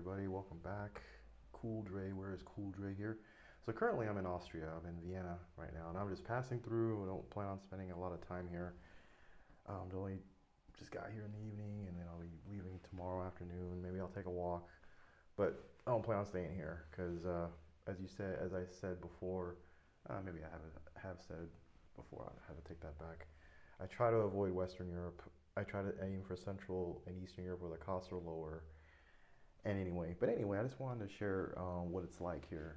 everybody? Welcome back. Cool Dre, where is Cool Dre here? So currently I'm in Austria. I'm in Vienna right now, and I'm just passing through. I don't plan on spending a lot of time here. Only just got here in the evening, and then I'll be leaving tomorrow afternoon. Maybe I'll take a walk, but I don't plan on staying here because, as I said before, maybe I have said before. I have to take that back. I try to avoid Western Europe. I try to aim for Central and Eastern Europe where the costs are lower. But anyway, I just wanted to share what it's like here.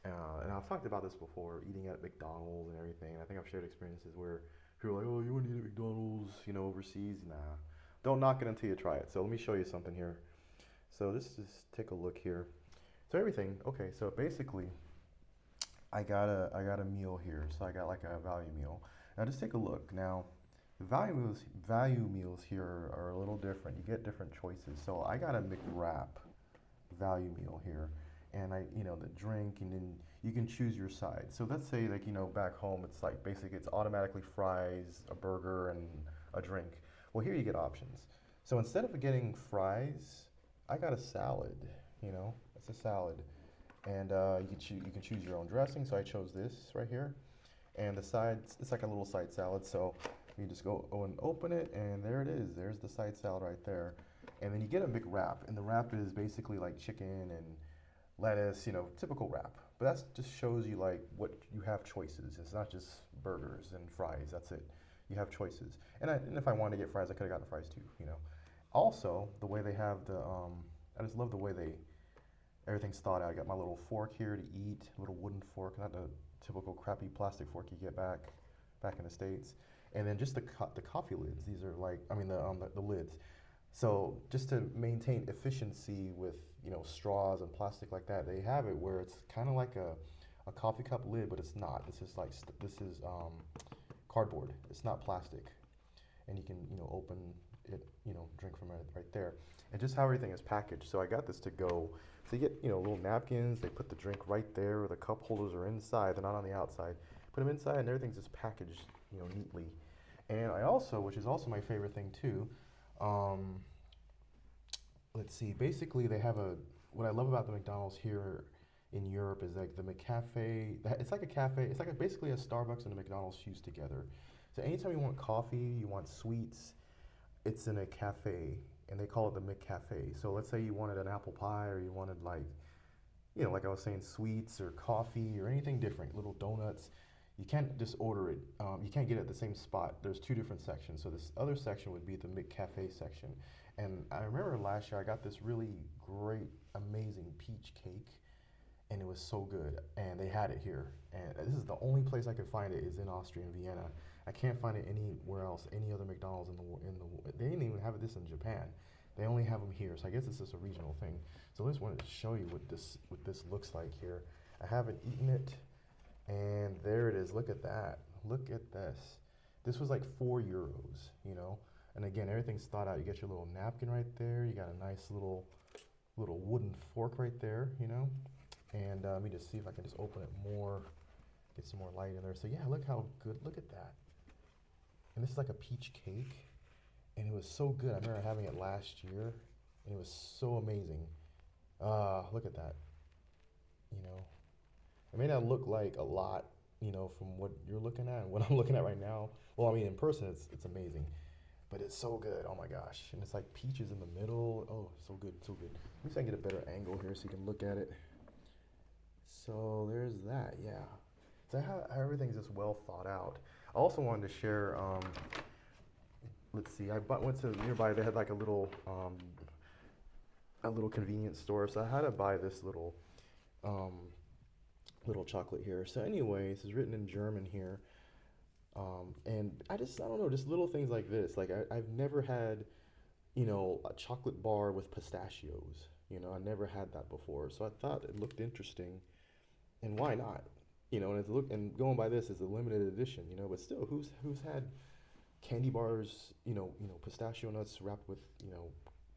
And I've talked about this before, eating at McDonald's and everything. And I think I've shared experiences where people are like, "Oh, you want to eat at McDonald's, overseas?" Nah, don't knock it until you try it. So let me show you something here. So just take a look here. So everything, okay. So basically, I got a meal here. So I got like a value meal. Now just take a look. Now the value meals here are a little different. You get different choices. So I got a McWrap value meal here, and the drink, and then you can choose your side. So let's say like back home it's like basically it's automatically fries, a burger, and a drink. Well, here you get options. So instead of getting fries, I got a salad. It's a salad, and you can choose your own dressing. So I chose this right here, and the sides, it's like a little side salad. So you just go and open it, and there it is. There's the side salad right there. And then you get a McWrap, and the wrap is basically like chicken and lettuce, typical wrap. But that just shows you like what you have choices. It's not just burgers and fries. That's it. You have choices. And if I wanted to get fries, I could have gotten fries too. Also, the way they have I just love the way everything's thought out. I got my little fork here to eat, little wooden fork, not the typical crappy plastic fork you get back in the States. And then just the coffee lids. These are like, I mean the lids. So just to maintain efficiency with straws and plastic like that, they have it where it's kind of like a coffee cup lid, but it's not. This is cardboard. It's not plastic, and you can open it, drink from it right there. And just how everything is packaged. So I got this to go. So you get little napkins. They put the drink right there. The cup holders are inside. They're not on the outside. Put them inside, and everything's just packaged neatly. And I also, which is also my favorite thing too. Let's see. Basically, they have what I love about the McDonald's here in Europe is like the McCafe. It's like a cafe. It's like basically a Starbucks and a McDonald's fused together. So anytime you want coffee, you want sweets, it's in a cafe, and they call it the McCafe. So let's say you wanted an apple pie, or you wanted like I was saying, sweets or coffee or anything different, little donuts. You can't just order it. You can't get it at the same spot. There's two different sections. So this other section would be the McCafe section. And I remember last year I got this really great, amazing peach cake, and it was so good. And they had it here. And this is the only place I could find it is in Austria, in Vienna. I can't find it anywhere else, any other McDonald's They didn't even have this in Japan. They only have them here. So I guess it's just a regional thing. So I just wanted to show you what this looks like here. I haven't eaten it. And there it is. Look at that. Look at this. This was like €4, And again, everything's thought out. You get your little napkin right there. You got a nice little wooden fork right there, And let me just see if I can just open it more, get some more light in there. So yeah, look how good. Look at that. And this is like a peach cake, and it was so good. I remember having it last year, and it was so amazing. Look at that. It may not look like a lot, from what you're looking at and what I'm looking at right now. Well, I mean, in person, it's amazing, but it's so good. Oh my gosh! And it's like peaches in the middle. Oh, so good, so good. Let me see if I can get a better angle here so you can look at it. So there's that. Yeah. So how everything's just well thought out. I also wanted to share. Let's see. Went to nearby. They had like a little convenience store. So I had to buy this um, little chocolate here. So anyway, this is written in German here. And I don't know, just little things like this. Like I've never had, a chocolate bar with pistachios. I never had that before. So I thought it looked interesting, and why not? And going by this is a limited edition, but still, who's had candy bars, pistachio nuts wrapped with,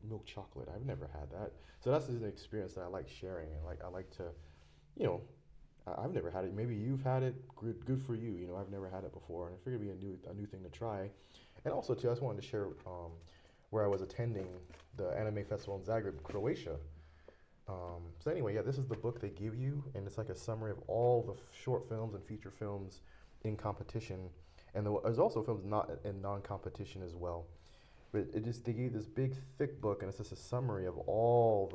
milk chocolate? I've never had that. So that's just an experience that I like sharing, and I like to, you know, I've never had it. Maybe you've had it. Good for you. I've never had it before, and I figured it'd be a new thing to try. And also too, I just wanted to share where I was attending the anime festival in Zagreb, Croatia. So anyway, yeah, this is the book they give you, and it's like a summary of all the short films and feature films in competition, and there's also films not in non-competition as well. But they gave this big thick book, and it's just a summary of all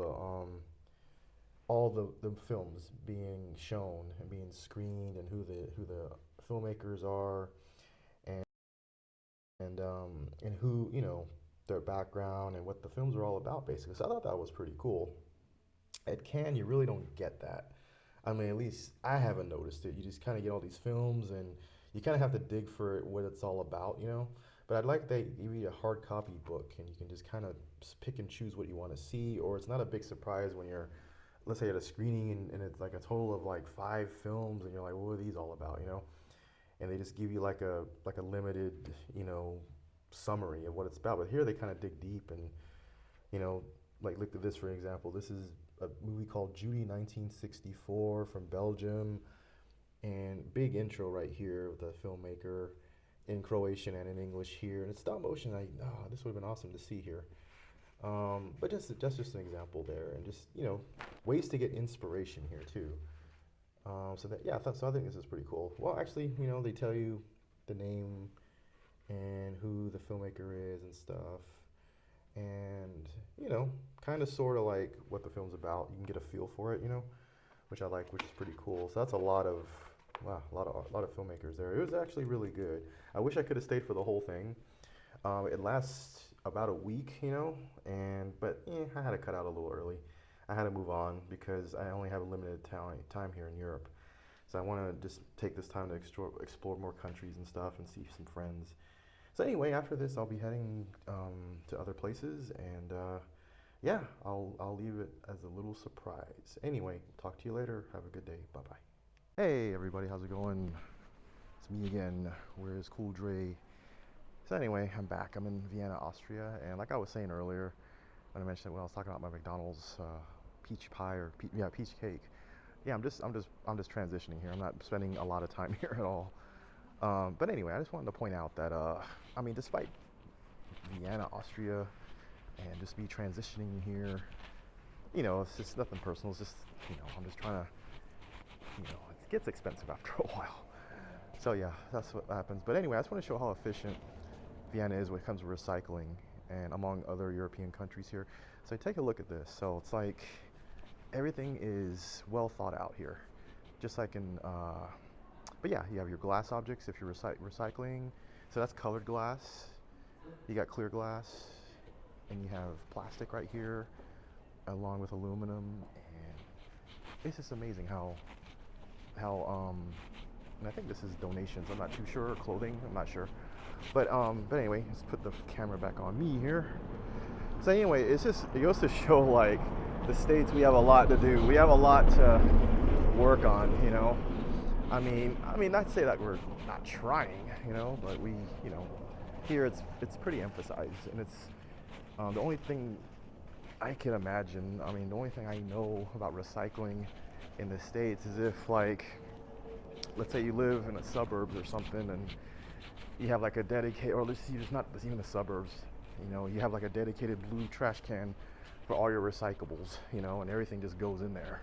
the films being shown and being screened, and who the filmmakers are, and and who, their background and what the films are all about, basically. So I thought that was pretty cool. At Cannes, you really don't get that. I mean, at least I haven't noticed it. You just kind of get all these films, and you kind of have to dig for what it's all about. But I'd like they give you a hard copy book, and you can just kind of pick and choose what you want to see, or it's not a big surprise when you're, let's say, at a screening, and it's like a total of like 5 films, and you're like, what are these all about? And they just give you like a limited, summary of what it's about. But here they kind of dig deep, and like look at this, for example. This is a movie called Judy 1964 from Belgium, and big intro right here with the filmmaker in Croatian and in English here, and it's stop motion. This would have been awesome to see here. But that's just an example there, and just ways to get inspiration here too. So I think this is pretty cool. Well, actually, they tell you the name and who the filmmaker is and stuff, and kind of sort of like what the film's about. You can get a feel for it, which I like, which is pretty cool. So that's a lot of filmmakers there. It was actually really good. I wish I could have stayed for the whole thing. It lasts about a week, but I had to cut out a little early. I had to move on because I only have a limited time here in Europe. So I want to just take this time to explore more countries and stuff and see some friends. So anyway, after this, I'll be heading to other places, and I'll leave it as a little surprise. Anyway, talk to you later. Have a good day. Bye-bye. Hey everybody, how's it going? It's me again. Where's Cool Dre? So anyway, I'm back. I'm in Vienna, Austria, and like I was saying earlier, when I mentioned when I was talking about my McDonald's peach pie or peach cake. Yeah, I'm just transitioning here. I'm not spending a lot of time here at all. But anyway, I just wanted to point out that despite Vienna, Austria, and just me transitioning here, it's just nothing personal. It's just I'm just trying to, it gets expensive after a while. So yeah, that's what happens. But anyway, I just want to show how efficient Vienna is when it comes to recycling, and among other European countries here. So take a look at this. So it's like everything is well thought out here, just like in but yeah, you have your glass objects if you're recycling. So that's colored glass. You got clear glass, and you have plastic right here along with aluminum, and it's just amazing how and I think this is donations, I'm not too sure, clothing, I'm not sure. But anyway, let's put the camera back on me here. So anyway, it goes to show, like, the States, we have a lot to do. We have a lot to work on, I mean, not to say that we're not trying, but we, here it's pretty emphasized, and it's the only thing I can imagine, the only thing I know about recycling in the States is if, like, let's say you live in the suburbs or something, and you have like a dedicated, or let's see, it's not even the suburbs, you have like a dedicated blue trash can for all your recyclables, and everything just goes in there,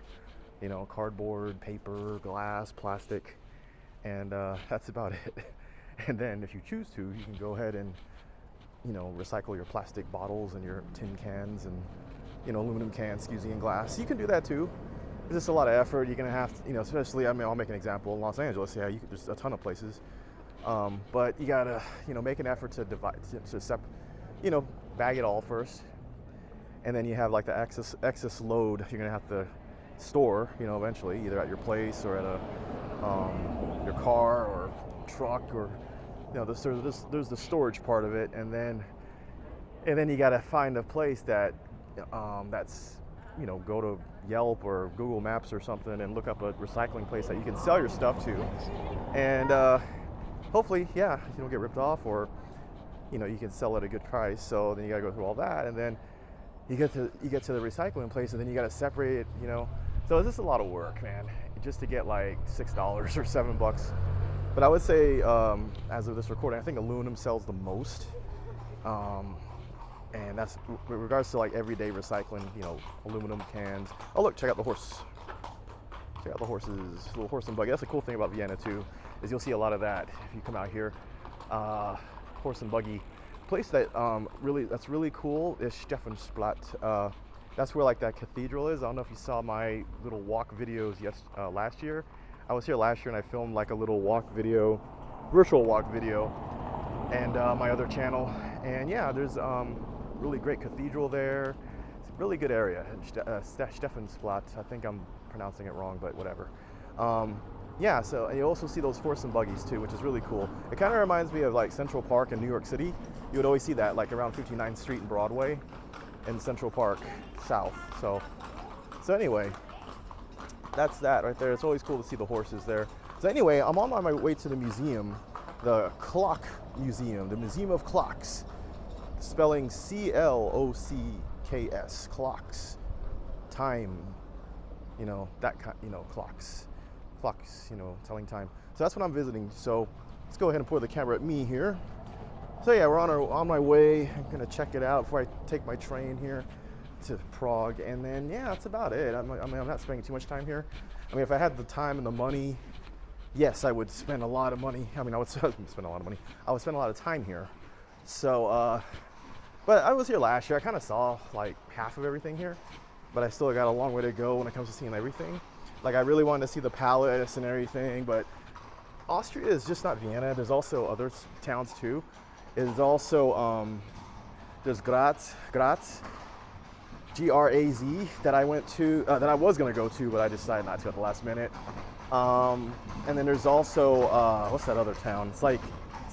cardboard, paper, glass, plastic, and that's about it. And then if you choose to, you can go ahead and, recycle your plastic bottles and your tin cans and, aluminum cans, and glass. You can do that too. It's just a lot of effort. You're gonna have to, especially, I'll make an example in Los Angeles. Yeah, there's a ton of places, but you gotta, make an effort to divide, bag it all first, and then you have like the excess load you're gonna have to store, eventually, either at your place or at your car or truck, or there's the storage part of it, and then you gotta find a place that that's go to Yelp or Google Maps or something and look up a recycling place that you can sell your stuff to, and hopefully, you don't get ripped off, or you can sell at a good price. So then you gotta go through all that, and then you get to the recycling place, and then you gotta separate it. So it's just a lot of work, man, just to get like $6 or $7. But I would say, as of this recording, I think aluminum sells the most. And that's with regards to like everyday recycling, you know, aluminum cans. Oh look, check out the horse. Check out the horses, little horse and buggy. That's the cool thing about Vienna too, is you'll see a lot of that if you come out here. Horse and buggy. Place that that's really cool is Stephansblatt. That's where like that cathedral is. I don't know if you saw my little walk videos last year. I was here last year and I filmed like a little walk video, virtual walk video, and my other channel. And yeah, there's really great cathedral there. It's a really good area. Stephansblatt. I think I'm pronouncing it wrong, but whatever. Yeah, so and you also see those horse and buggies too, which is really cool. It kind of reminds me of like Central Park in New York City. You would always see that like around 59th Street and Broadway in Central Park South. So anyway, that's that right there. It's always cool to see the horses there. So anyway, I'm on my way to the museum, the Clock Museum, the Museum of Clocks, spelling C-L-O-C-K-S, clocks, time, you know, that kind, you know, clocks, you know, telling time. So that's what I'm visiting. So let's go ahead and point the camera at me here. So yeah, we're on my way. I'm gonna check it out before I take my train here to Prague, and then yeah, that's about it. I mean, I'm not spending too much time here. I mean, if I had the time and the money, yes, I would spend a lot of money. I mean, I would spend a lot of money. I would spend a lot of time here. So, but I was here last year. I kind of saw like half of everything here, but I still got a long way to go when it comes to seeing everything. Like I really wanted to see the palace and everything, but Austria is just not Vienna. There's also other towns too. There's also there's Graz, G-R-A-Z, that I went to, that I was gonna go to, but I decided not to at the last minute. And then there's also what's that other town? It's a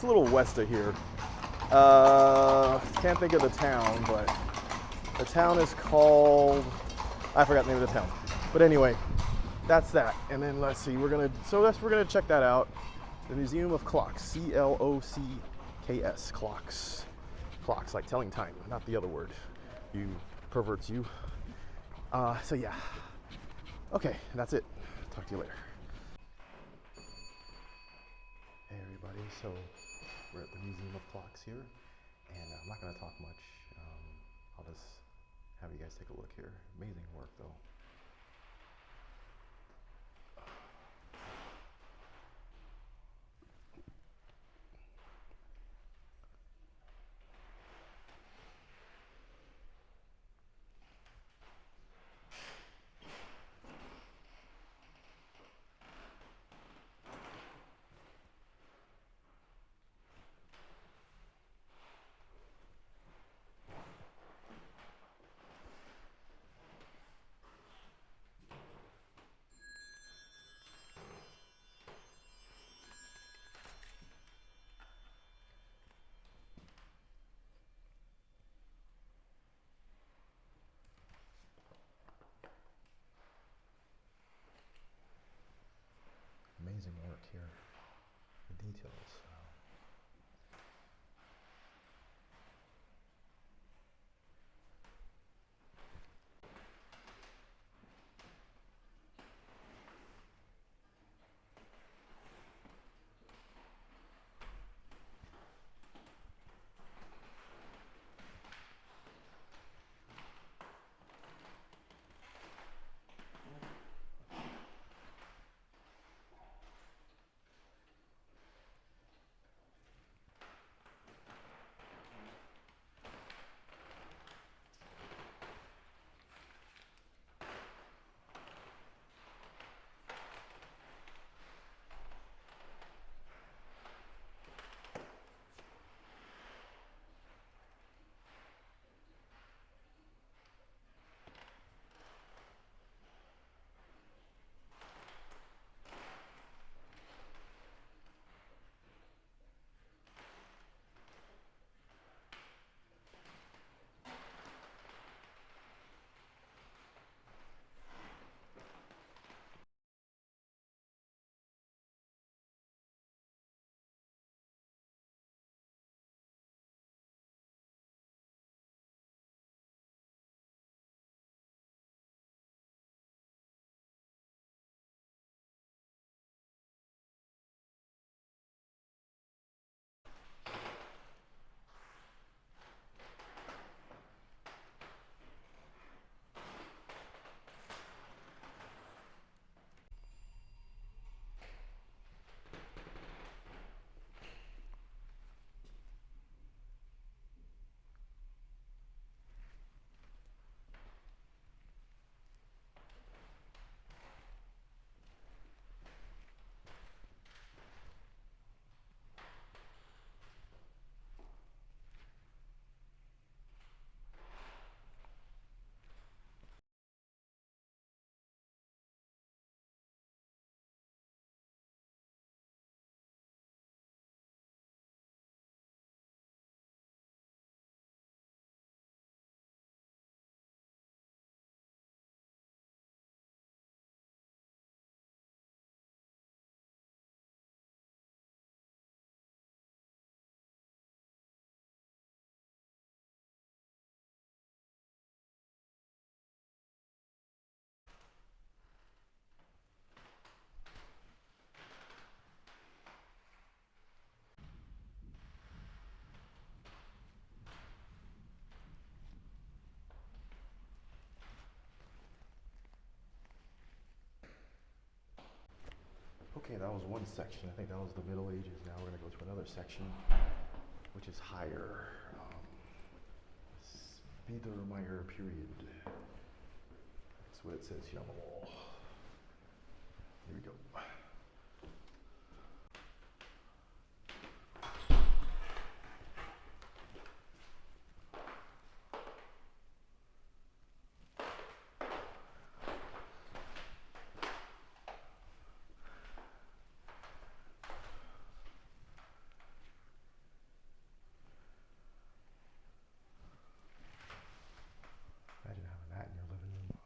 little west of here. Can't think of the town, but the town is called, I forgot the name of the town. But anyway, that's that. And then let's see, we're gonna check that out. The Museum of Clocks, C-L-O-C-K-S, clocks, like telling time, not the other word. You perverts, you. So yeah. Okay, that's it. Talk to you later. Hey everybody, so we're at the Museum of Clocks here, and I'm not gonna talk much. I'll just have you guys take a look here. Amazing work though. Okay, that was one section. I think that was the Middle Ages. Now we're gonna go to another section, which is higher. Biedermeier period. That's what it says here on the wall. Here we go. Imagine having that in your living room.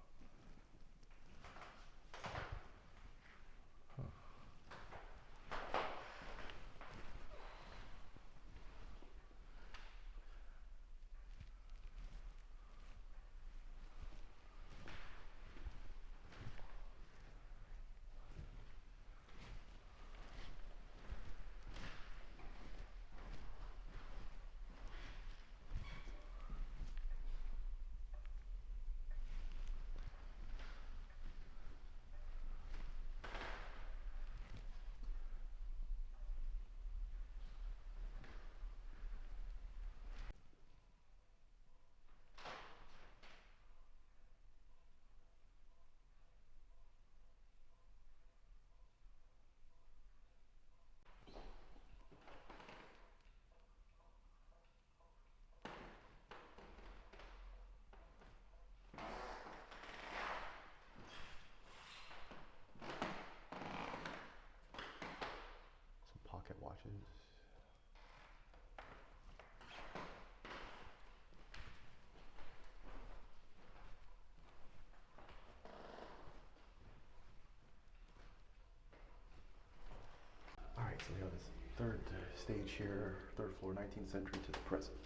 Some pocket watches. All right, so we have this third stage here, third floor, 19th century to the present.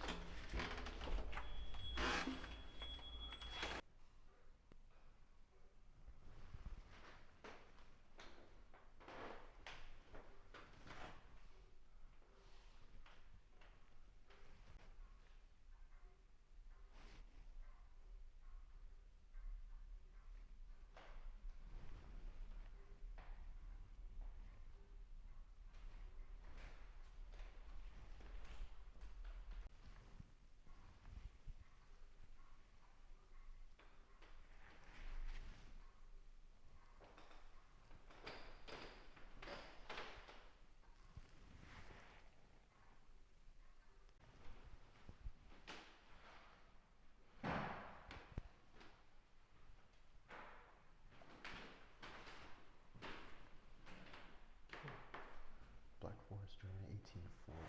Black Forest, Germany, 1840.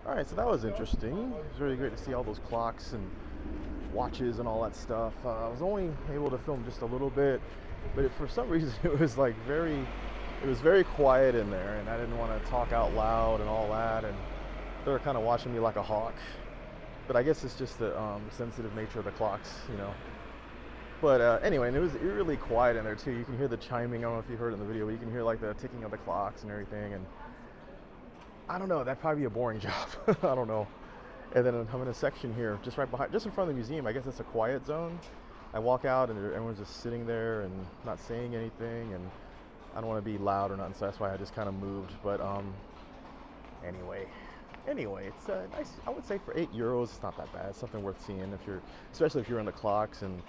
All right, so that was interesting. It was really great to see all those clocks and watches and all that stuff. I was only able to film just a little bit, but for some reason it was like it was very quiet in there, and I didn't want to talk out loud and all that, and they were kind of watching me like a hawk. But I guess it's just the sensitive nature of the clocks, you know. But anyway, and it was really quiet in there too. You can hear the chiming. I don't know if you heard it in the video, but you can hear like the ticking of the clocks and everything. And I don't know, that'd probably be a boring job. I don't know. And then I'm in a section here, just right behind, just in front of the museum. I guess it's a quiet zone. I walk out and everyone's just sitting there and not saying anything, and I don't want to be loud or nothing, so that's why I just kind of moved. But anyway, it's nice. I would say for €8, it's not that bad. It's something worth seeing if you're, especially if you're into clocks and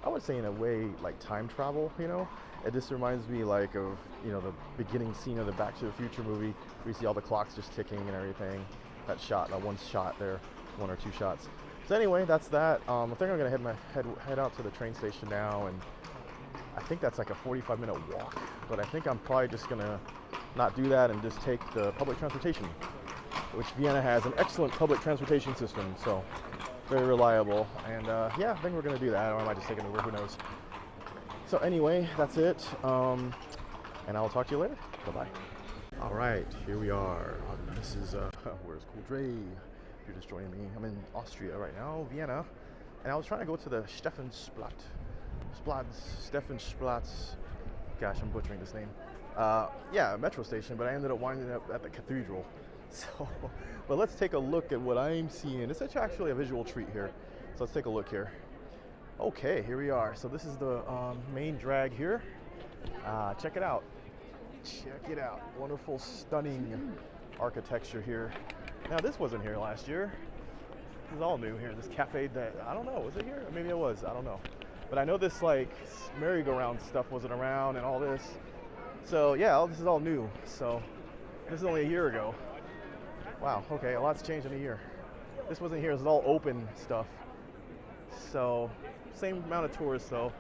I would say in a way like time travel, you know? It just reminds me like of, you know, the beginning scene of the Back to the Future movie where you see all the clocks just ticking and everything. That shot, that one shot there, one or two shots. So anyway, that's that. I think I'm gonna head out to the train station now, and I think that's like a 45-minute walk. But I think I'm probably just gonna not do that and just take the public transportation, which Vienna has an excellent public transportation system, so very reliable. And yeah, I think we're gonna do that, or I might just take an Uber, who knows. So anyway, that's it, and I'll talk to you later. Bye-bye. All right, here we are. This is, where's Cool Dre? If you're just joining me, I'm in Austria right now, Vienna, and I was trying to go to the Stephansplatz. Gosh, I'm butchering this name. Yeah, metro station, but I ended up winding up at the Cathedral. So, but let's take a look at what I'm seeing. It's actually a visual treat here. So let's take a look here. Okay, here we are. So this is the main drag here. Check it out. Check it out. Wonderful, stunning architecture here. Now this wasn't here last year. This is all new here. This cafe that, I don't know, was it here? Maybe it was, I don't know. But I know this like merry-go-round stuff wasn't around and all this. So yeah, this is all new. So this is only a year ago. Wow, okay, a lot's changed in a year. This wasn't here, this is all open stuff. So, same amount of tourists though.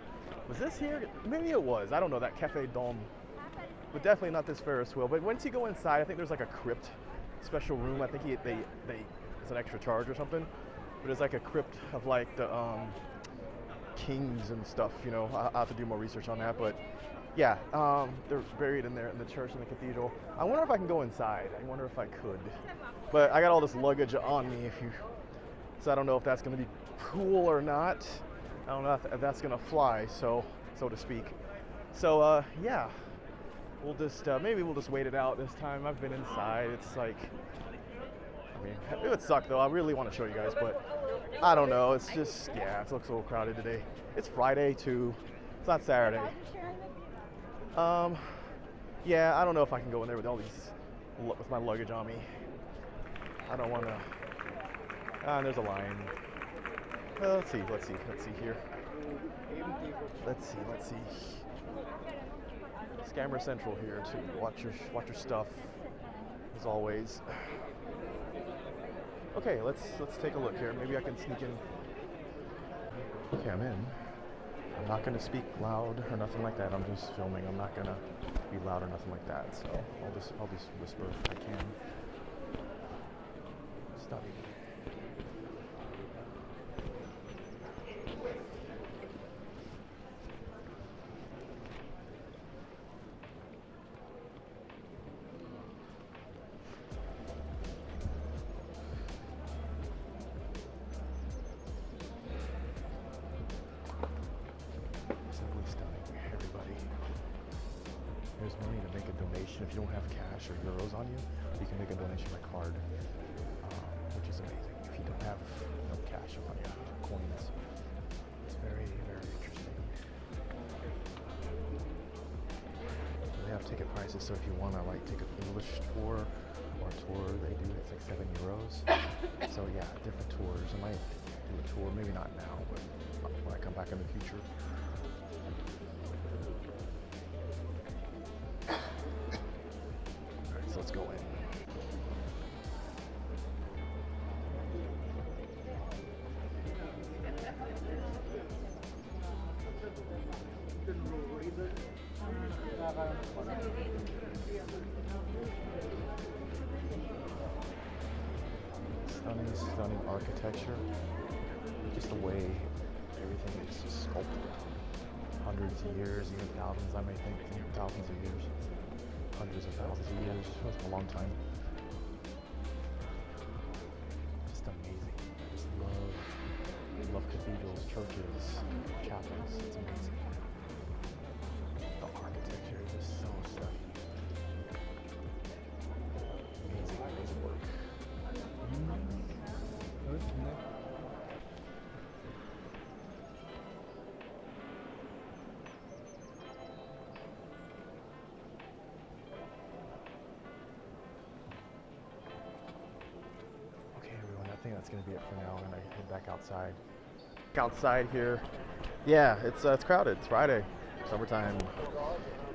Was this here? Maybe it was, I don't know, that Cafe Dome. But definitely not this Ferris wheel. But once you go inside, I think there's like a crypt, special room. I think it's an extra charge or something. But it's like a crypt of like the kings and stuff, you know. I'll have to do more research on that, but yeah, they're buried in there in the church and the cathedral. I wonder if I can go inside. I wonder if I could. But I got all this luggage on me, so I don't know if that's going to be cool or not. I don't know if that's going to fly, so to speak. So yeah, we'll just maybe we'll just wait it out this time. I've been inside. It's like, I mean, it would suck though. I really want to show you guys, but I don't know. It's just, yeah, it looks a little crowded today. It's Friday too. It's not Saturday. Yeah, I don't know if I can go in there with all these, with my luggage on me. I don't want to. There's a line. Let's see here. Let's see. Scammer Central here to watch your stuff, as always. Okay, let's take a look here. Maybe I can sneak in. Okay, I'm in. I'm not going to speak loud or nothing like that. I'm just filming. I'm not going to be loud or nothing like that. So I'll just whisper if I can. Stunning. There's money to make a donation. If you don't have cash or euros on you, you can make a donation by card, which is amazing. If you don't have cash on you, coins, it's very, very interesting. They have ticket prices, so if you want to like take an English tour or a tour, they do. It's like €7. So yeah, different tours. I might do a tour, maybe not now, but when I come back in the future. So let's go in. Stunning architecture. Just the way everything is sculpted. Hundreds of years, even thousands, I may think, thousands of years. Hundreds of thousands of years. That's a long time. Just amazing. I just love cathedrals, churches, chapels. It's amazing. The architecture is just so stunning. Amazing work. I think that's going to be it for now, and I head back outside. Outside here, Yeah, it's crowded. It's Friday, summertime.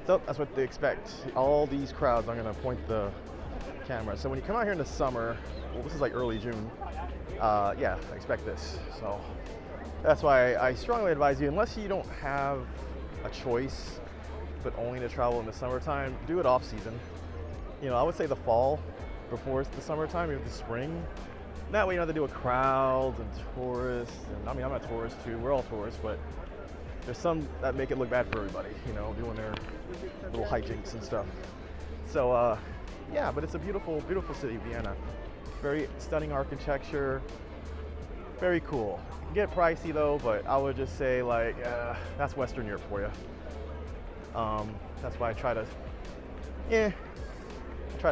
So that's what they expect. All these crowds. I'm gonna point the camera. So when you come out here in the summer, well, this is like early June. Yeah, expect this. So that's why I strongly advise you, unless you don't have a choice, but only to travel in the summertime, do it off season. You know, I would say the fall before it's the summertime, even the spring. That way you don't have to do a crowd and tourists. And I mean, I'm a tourist too. We're all tourists, but there's some that make it look bad for everybody, you know, doing their little hijinks and stuff. So, yeah, but it's a beautiful, beautiful city, Vienna. Very stunning architecture. Very cool. It can get pricey though, but I would just say like, that's Western Europe for you. That's why I try to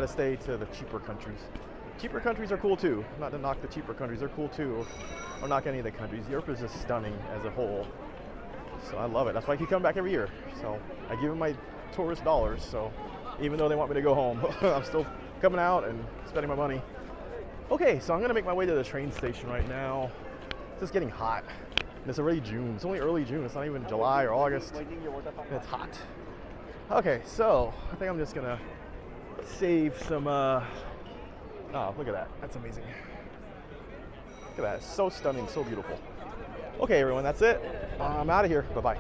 stay to the cheaper countries. Cheaper countries are cool too. Not to knock the cheaper countries, they're cool too. Or knock any of the countries. Europe is just stunning as a whole. So I love it. That's why I keep coming back every year. So I give them my tourist dollars. So even though they want me to go home, I'm still coming out and spending my money. Okay, so I'm gonna make my way to the train station right now. It's just getting hot. And it's already June. It's only early June. It's not even July or August. And it's hot. Okay, so I think I'm just gonna save some. Oh, look at that. That's amazing. Look at that. It's so stunning, so beautiful. Okay, everyone, that's it. I'm out of here. Bye-bye.